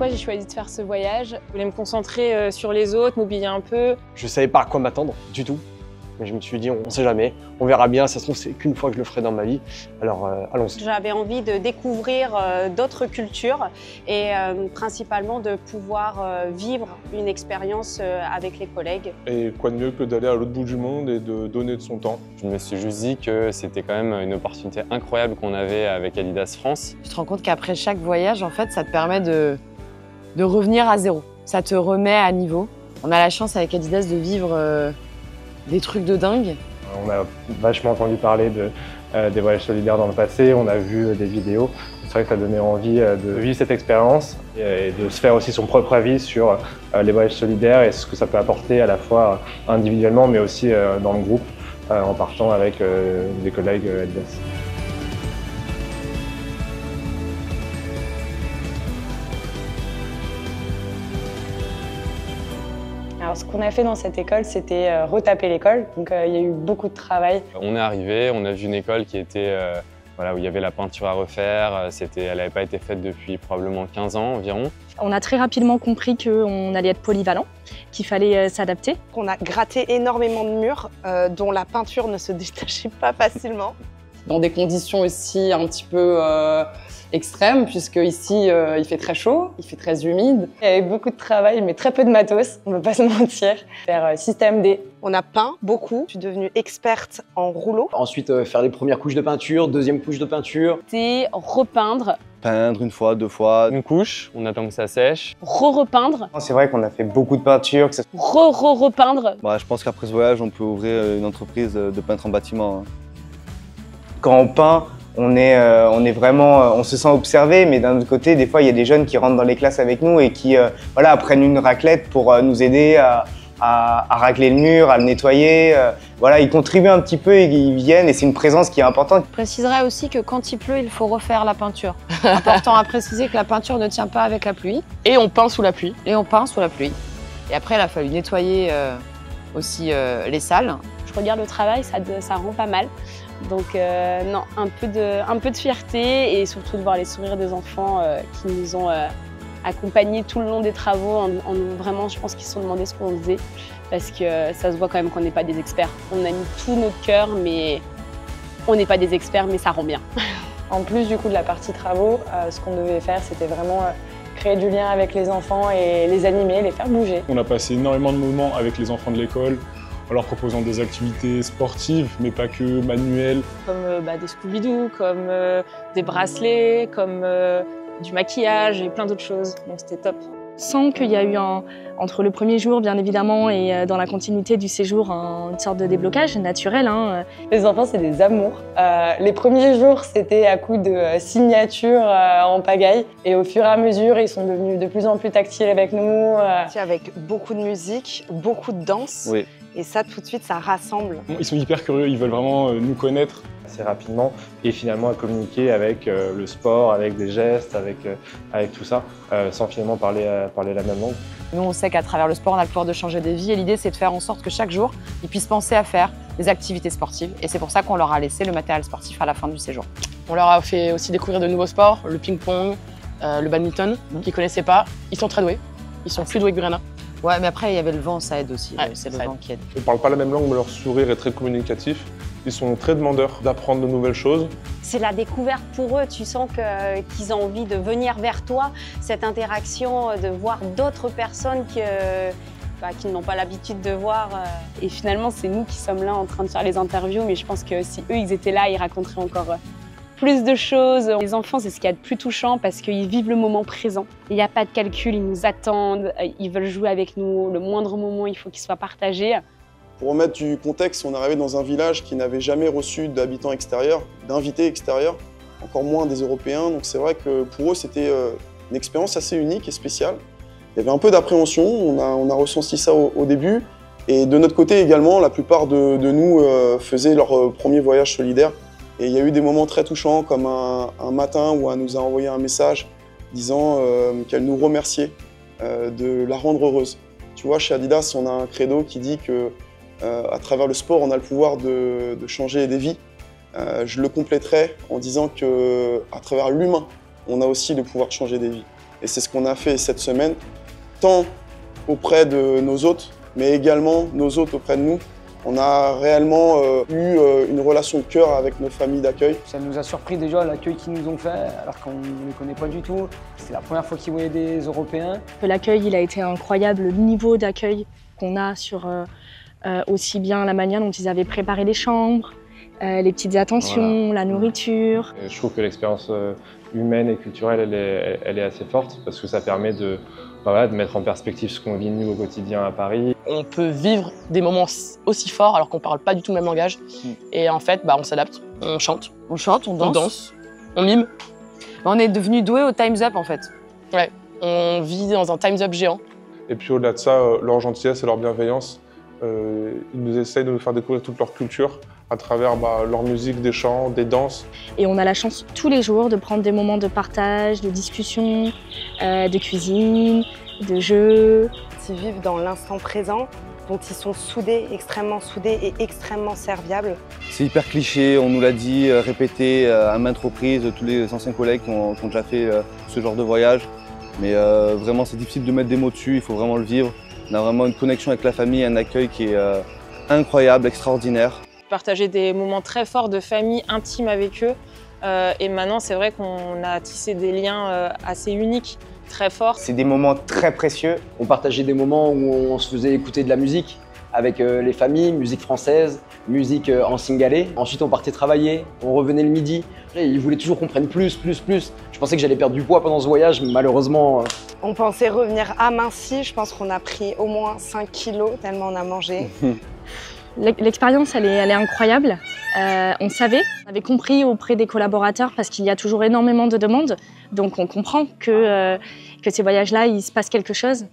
pourquoi j'ai choisi de faire ce voyage. Je voulais me concentrer sur les autres, m'oublier un peu. Je savais pas à quoi m'attendre du tout. Mais je me suis dit, on sait jamais, on verra bien, ça se trouve c'est qu'une fois que je le ferai dans ma vie, alors allons-y. J'avais envie de découvrir d'autres cultures et principalement de pouvoir vivre une expérience avec les collègues. Et quoi de mieux que d'aller à l'autre bout du monde et de donner de son temps. Je me suis juste dit que c'était quand même une opportunité incroyable qu'on avait avec Adidas France. Tu te rends compte qu'après chaque voyage, en fait, ça te permet de revenir à zéro. Ça te remet à niveau. On a la chance avec Adidas de vivre des trucs de dingue. On a vachement entendu parler des voyages solidaires dans le passé, on a vu des vidéos. C'est vrai que ça donnait envie de vivre cette expérience et de se faire aussi son propre avis sur les voyages solidaires et ce que ça peut apporter à la fois individuellement mais aussi dans le groupe en partant avec des collègues Adidas. Alors, ce qu'on a fait dans cette école, c'était retaper l'école. Donc, il y a eu beaucoup de travail. On est arrivé, on a vu une école qui était, où il y avait la peinture à refaire. Elle n'avait pas été faite depuis probablement 15 ans environ. On a très rapidement compris qu'on allait être polyvalent, qu'il fallait s'adapter. On a gratté énormément de murs dont la peinture ne se détachait pas facilement. Dans des conditions aussi un petit peu extrêmes, puisque ici il fait très chaud, il fait très humide. Il y avait beaucoup de travail, mais très peu de matos, on ne peut pas se mentir. Faire système D. On a peint beaucoup. Je suis devenue experte en rouleau. Ensuite, faire les premières couches de peinture, deuxième couche de peinture. C'est repeindre, Peindre une fois, deux fois. Une couche, on attend que ça sèche. repeindre, C'est vrai qu'on a fait beaucoup de peinture. repeindre. Je pense qu'après ce voyage, on peut ouvrir une entreprise de peintre en bâtiment. Quand on peint, on se sent observé, mais d'un autre côté, des fois, il y a des jeunes qui rentrent dans les classes avec nous et qui prennent une raclette pour nous aider à racler le mur, à le nettoyer. Ils contribuent un petit peu et ils viennent et c'est une présence qui est importante. Je préciserai aussi que quand il pleut, il faut refaire la peinture. Important à préciser que la peinture ne tient pas avec la pluie. Et on peint sous la pluie. Et on peint sous la pluie. Et après, il a fallu nettoyer aussi les salles. Je regarde le travail, ça rend pas mal. Donc non, un peu de fierté et surtout de voir les sourires des enfants qui nous ont accompagnés tout le long des travaux. Vraiment, je pense qu'ils se sont demandé ce qu'on faisait parce que ça se voit quand même qu'on n'est pas des experts. On a mis tout notre cœur, mais on n'est pas des experts, mais ça rend bien. En plus du coup de la partie travaux, ce qu'on devait faire, c'était vraiment créer du lien avec les enfants et les animer, les faire bouger. On a passé énormément de moments avec les enfants de l'école, en leur proposant des activités sportives, mais pas que manuelles. Comme des Scooby-Doo, comme des bracelets, comme du maquillage et plein d'autres choses. Donc c'était top. Sans qu'il y a eu entre le premier jour, bien évidemment, et dans la continuité du séjour, une sorte de déblocage naturel. Les enfants, c'est des amours. Les premiers jours, c'était à coup de signatures en pagaille. Et au fur et à mesure, ils sont devenus de plus en plus tactiles avec nous. Avec beaucoup de musique, beaucoup de danse. Oui. Et ça, tout de suite, ça rassemble. Ils sont hyper curieux, ils veulent vraiment nous connaître. Assez rapidement et finalement à communiquer avec le sport, avec des gestes, avec tout ça, sans finalement parler la même langue. Nous, on sait qu'à travers le sport, on a le pouvoir de changer des vies et l'idée, c'est de faire en sorte que chaque jour, ils puissent penser à faire des activités sportives. Et c'est pour ça qu'on leur a laissé le matériel sportif à la fin du séjour. On leur a fait aussi découvrir de nouveaux sports, le ping-pong, le badminton, qu'ils ne connaissaient pas. Ils sont très doués. Ils sont plus doués que Brianna. Ouais, mais après, il y avait le vent, ça aide aussi. Ouais, c'est le ça vent qui aide. Ils ne parlent pas la même langue, mais leur sourire est très communicatif. Ils sont très demandeurs d'apprendre de nouvelles choses. C'est la découverte pour eux. Tu sens qu'ils ont envie de venir vers toi. Cette interaction, de voir d'autres personnes qu'ils n'ont pas l'habitude de voir. Et finalement, c'est nous qui sommes là en train de faire les interviews, mais je pense que si eux, ils étaient là, ils raconteraient encore plus de choses. Les enfants, c'est ce qu'il y a de plus touchant parce qu'ils vivent le moment présent. Il n'y a pas de calcul, ils nous attendent, ils veulent jouer avec nous. Le moindre moment, il faut qu'il soit partagé. Pour remettre du contexte, on est arrivé dans un village qui n'avait jamais reçu d'habitants extérieurs, d'invités extérieurs, encore moins des Européens. Donc c'est vrai que pour eux, c'était une expérience assez unique et spéciale. Il y avait un peu d'appréhension, on a ressenti ça au début. Et de notre côté également, la plupart de nous faisaient leur premier voyage solidaire. Et il y a eu des moments très touchants, comme un matin où elle nous a envoyé un message disant qu'elle nous remerciait de la rendre heureuse. Tu vois, chez Adidas, on a un credo qui dit que à travers le sport, on a le pouvoir de changer des vies. Je le compléterai en disant qu'à travers l'humain, on a aussi le pouvoir de changer des vies. Et c'est ce qu'on a fait cette semaine, tant auprès de nos hôtes, mais également nos hôtes auprès de nous. On a réellement eu une relation de cœur avec nos familles d'accueil. Ça nous a surpris déjà l'accueil qu'ils nous ont fait, alors qu'on ne les connaît pas du tout. C'est la première fois qu'ils voyaient des Européens. L'accueil, il a été incroyable. Le niveau d'accueil qu'on a sur aussi bien la manière dont ils avaient préparé les chambres, les petites attentions, la nourriture. Et je trouve que l'expérience humaine et culturelle, elle est assez forte parce que ça permet de mettre en perspective ce qu'on vit nous au quotidien à Paris. On peut vivre des moments aussi forts alors qu'on parle pas du tout le même langage. Et en fait, on s'adapte, on chante. On chante, on danse. On mime. On est devenu doué au Time's Up en fait. Ouais, on vit dans un Time's Up géant. Et puis au-delà de ça, leur gentillesse et leur bienveillance, ils nous essayent de nous faire découvrir toute leur culture à travers leur musique, des chants, des danses. Et on a la chance tous les jours de prendre des moments de partage, de discussion, de cuisine, de jeu. Ils vivent dans l'instant présent, donc ils sont soudés et extrêmement serviables. C'est hyper cliché, on nous l'a dit, répété à maintes reprises, tous les anciens collègues qui ont déjà fait ce genre de voyage. Mais vraiment, c'est difficile de mettre des mots dessus, il faut vraiment le vivre. On a vraiment une connexion avec la famille, un accueil qui est incroyable, extraordinaire. Partager des moments très forts de famille intime avec eux. Et maintenant, c'est vrai qu'on a tissé des liens assez uniques, très forts. C'est des moments très précieux. On partageait des moments où on se faisait écouter de la musique avec les familles, musique française, musique en singalais. Ensuite, on partait travailler, on revenait le midi. Et ils voulaient toujours qu'on prenne plus. Je pensais que j'allais perdre du poids pendant ce voyage, mais malheureusement... On pensait revenir aminci. Je pense qu'on a pris au moins 5 kilos tellement on a mangé. L'expérience, elle est incroyable. On savait, on avait compris auprès des collaborateurs parce qu'il y a toujours énormément de demandes. Donc on comprend que ces voyages-là, il se passe quelque chose.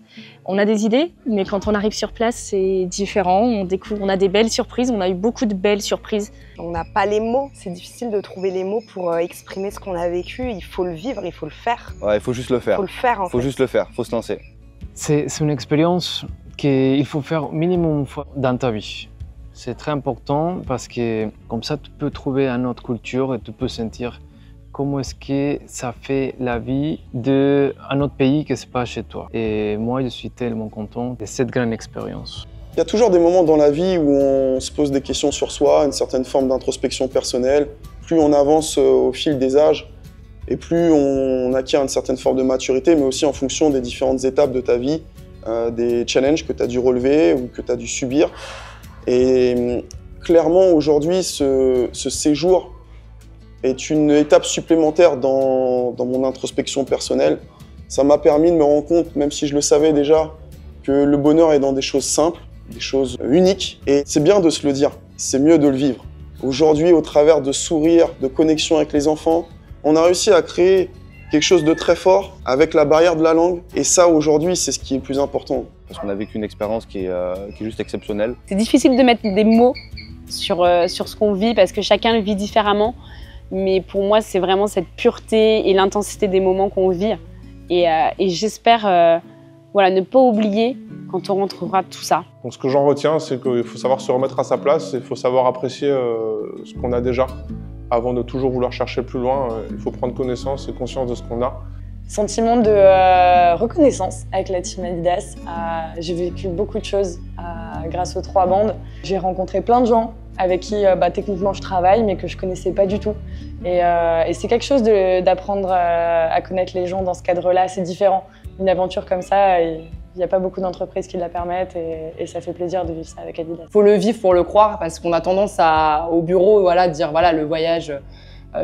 On a des idées, mais quand on arrive sur place, c'est différent. On découvre, on a des belles surprises. On a eu beaucoup de belles surprises. On n'a pas les mots. C'est difficile de trouver les mots pour exprimer ce qu'on a vécu. Il faut le vivre, il faut le faire. Ouais, il faut juste le faire. Il faut le faire en fait. Il faut juste le faire, il faut se lancer. C'est une expérience qu'il faut faire au minimum une fois dans ta vie. C'est très important parce que comme ça, tu peux trouver une autre culture et tu peux sentir comment est-ce que ça fait la vie d'un autre pays que ce n'est pas chez toi. Et moi, je suis tellement content de cette grande expérience. Il y a toujours des moments dans la vie où on se pose des questions sur soi, une certaine forme d'introspection personnelle. Plus on avance au fil des âges et plus on acquiert une certaine forme de maturité, mais aussi en fonction des différentes étapes de ta vie, des challenges que tu as dû relever ou que tu as dû subir. Et clairement, aujourd'hui, ce séjour est une étape supplémentaire dans mon introspection personnelle. Ça m'a permis de me rendre compte, même si je le savais déjà, que le bonheur est dans des choses simples, des choses uniques. Et c'est bien de se le dire, c'est mieux de le vivre. Aujourd'hui, au travers de sourires, de connexion avec les enfants, on a réussi à créer quelque chose de très fort avec la barrière de la langue. Et ça, aujourd'hui, c'est ce qui est le plus important. Parce qu'on a vécu une expérience qui est juste exceptionnelle. C'est difficile de mettre des mots sur ce qu'on vit parce que chacun le vit différemment. Mais pour moi, c'est vraiment cette pureté et l'intensité des moments qu'on vit. Et j'espère ne pas oublier quand on retrouvera tout ça. Donc ce que j'en retiens, c'est qu'il faut savoir se remettre à sa place et il faut savoir apprécier ce qu'on a déjà. Avant de toujours vouloir chercher plus loin, il faut prendre connaissance et conscience de ce qu'on a. Sentiment de reconnaissance avec la team Adidas. J'ai vécu beaucoup de choses grâce aux 3 bandes. J'ai rencontré plein de gens avec qui techniquement je travaille mais que je connaissais pas du tout. Et c'est quelque chose d'apprendre à connaître les gens dans ce cadre-là, c'est différent. Une aventure comme ça, il n'y a pas beaucoup d'entreprises qui la permettent et ça fait plaisir de vivre ça avec Adidas. Il faut le vivre pour le croire parce qu'on a tendance au bureau dire le voyage,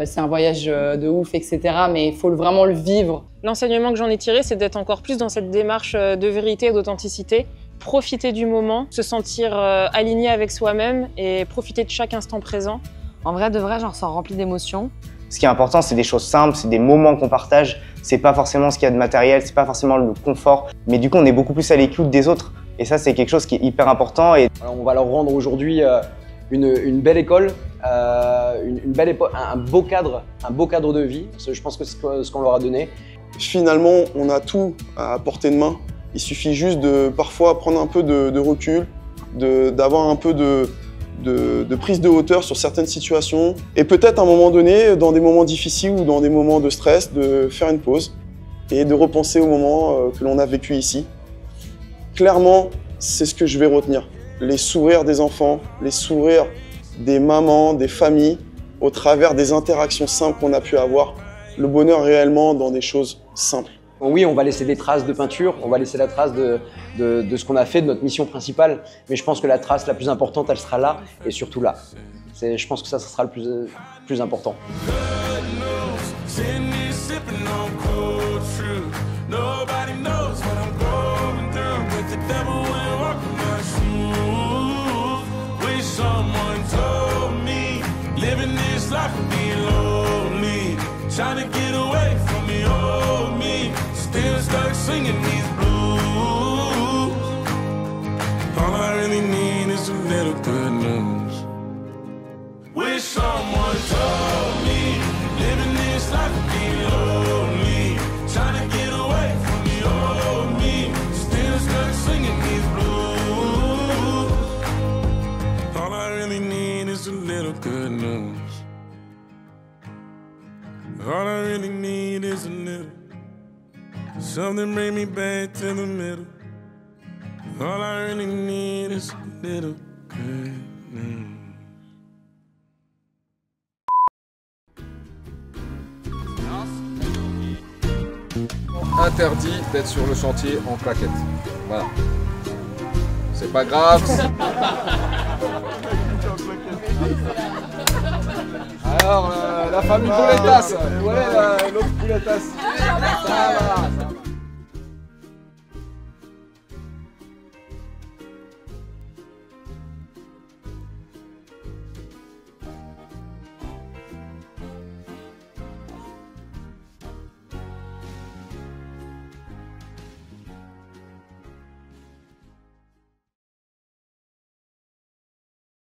c'est un voyage de ouf, etc. Mais il faut vraiment le vivre. L'enseignement que j'en ai tiré, c'est d'être encore plus dans cette démarche de vérité et d'authenticité. Profiter du moment, se sentir aligné avec soi-même et profiter de chaque instant présent. En vrai, de vrai, j'en ressens rempli d'émotions. Ce qui est important, c'est des choses simples, c'est des moments qu'on partage. C'est pas forcément ce qu'il y a de matériel, c'est pas forcément le confort. Mais du coup, on est beaucoup plus à l'écoute des autres. Et ça, c'est quelque chose qui est hyper important. Et on va leur rendre aujourd'hui une belle école, un beau cadre de vie. Je pense que c'est ce qu'on leur a donné. Finalement, on a tout à portée de main. Il suffit juste de parfois prendre un peu de recul, d'avoir un peu de prise de hauteur sur certaines situations et peut-être à un moment donné, dans des moments difficiles ou dans des moments de stress, de faire une pause et de repenser au moment que l'on a vécu ici. Clairement, c'est ce que je vais retenir. Les sourires des enfants, les sourires des mamans, des familles, au travers des interactions simples qu'on a pu avoir. Le bonheur réellement dans des choses simples. Oui, on va laisser des traces de peinture, on va laisser la trace de ce qu'on a fait, de notre mission principale, mais je pense que la trace la plus importante, elle sera là, et surtout là. Je pense que ça sera le plus important. Trying to get away from the old me, still stuck singing these blues. All I really need is a little good news. Wish someone told me, living this life would be lonely. Trying to get away from the old me, still stuck singing these blues. All I really need is a little good news. All I really need is a little, something bring me back to the middle. All I really need is a little good news. Interdit d'être sur le chantier en claquette. Voilà. C'est pas grave. Alors, la famille Pouletas. Ouais, l'autre Pouletas. Ça va.